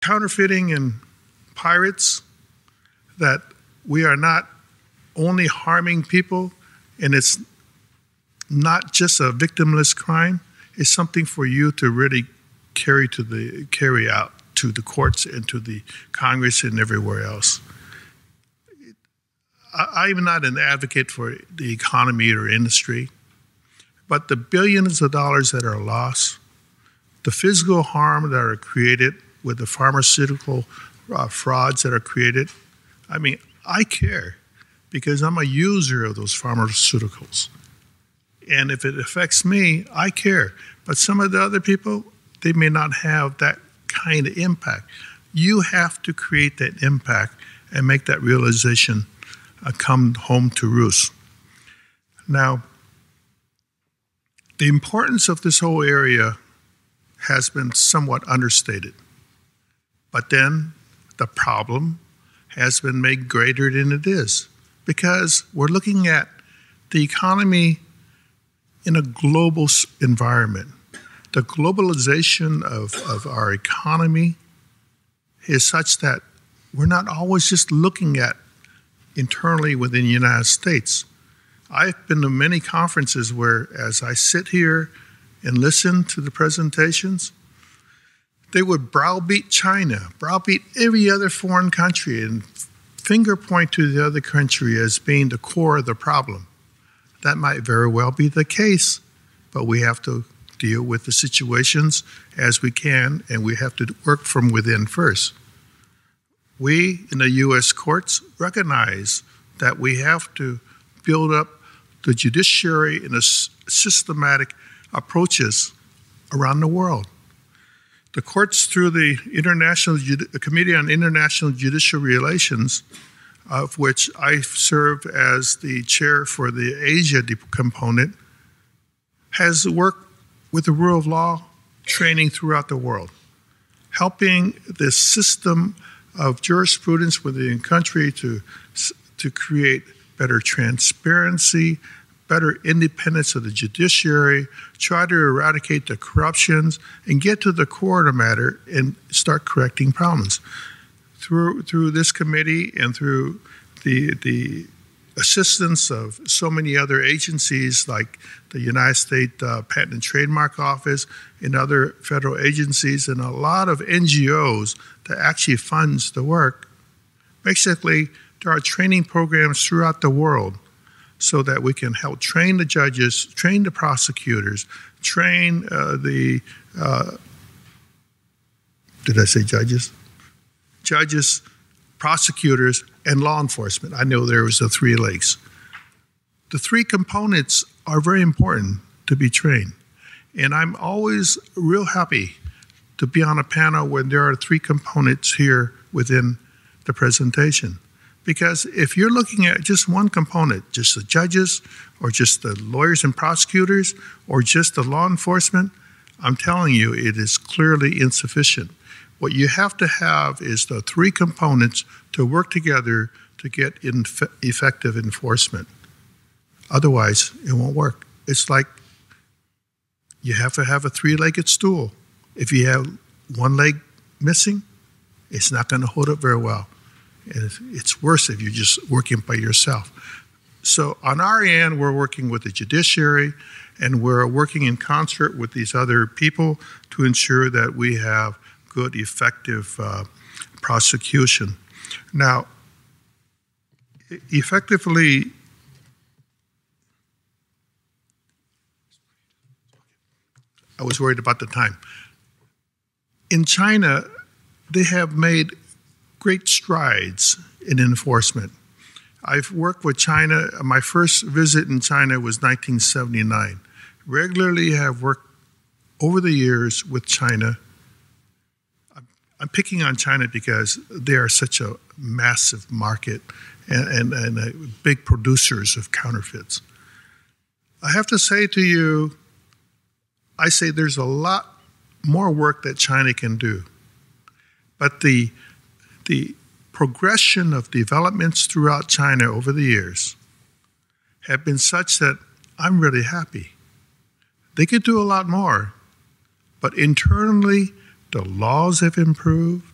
counterfeiting and pirates, that we are not only harming people, and it's not just a victimless crime, it's something for you to really carry out to the courts and to the Congress and everywhere else. I'm not an advocate for the economy or industry, but the billions of dollars that are lost, the physical harm that are created with the pharmaceutical frauds that are created, I mean, I care because I'm a user of those pharmaceuticals. And if it affects me, I care. But some of the other people, they may not have that kind of impact. You have to create that impact and make that realization come home to roost. Now, the importance of this whole area has been somewhat understated. But then the problem has been made greater than it is because we're looking at the economy in a global environment. The globalization of our economy is such that we're not always just looking at internally within the United States. I've been to many conferences where as I sit here and listen to the presentations, they would browbeat China, browbeat every other foreign country and finger point to the other country as being the core of the problem. That might very well be the case, but we have to deal with the situations as we can, and we have to work from within first. We in the U.S. courts recognize that we have to build up the judiciary in a systematic approaches around the world. The courts, through the Committee on International Judicial Relations, of which I serve as the chair for the Asia component, has worked with the rule of law training throughout the world, helping the system of jurisprudence within the country to create better transparency, better independence of the judiciary, try to eradicate the corruptions, and get to the core of the matter and start correcting problems. Through this committee and through the assistance of so many other agencies like the United States Patent and Trademark Office and other federal agencies and a lot of NGOs that actually funds the work, basically there are training programs throughout the world so that we can help train the judges, train the prosecutors, train did I say judges? Judges, prosecutors, and law enforcement. I know there was the three legs. The three components are very important to be trained. And I'm always real happy to be on a panel when there are three components here within the presentation. Because if you're looking at just one component, just the judges, or just the lawyers and prosecutors, or just the law enforcement, I'm telling you, it is clearly insufficient. What you have to have is the three components to work together to get effective enforcement. Otherwise, it won't work. It's like you have to have a three-legged stool. If you have one leg missing, it's not going to hold up very well. And it's worse if you're just working by yourself. So on our end, we're working with the judiciary, and we're working in concert with these other people to ensure that we have good, effective prosecution. Now, effectively, I was worried about the time. In China, they have made great strides in enforcement. I've worked with China. My first visit in China was 1979. Regularly have worked over the years with China. I'm picking on China because they are such a massive market and big producers of counterfeits. I have to say to you, I say there's a lot more work that China can do. But the progression of developments throughout China over the years have been such that I'm really happy. They could do a lot more, but internally, the laws have improved,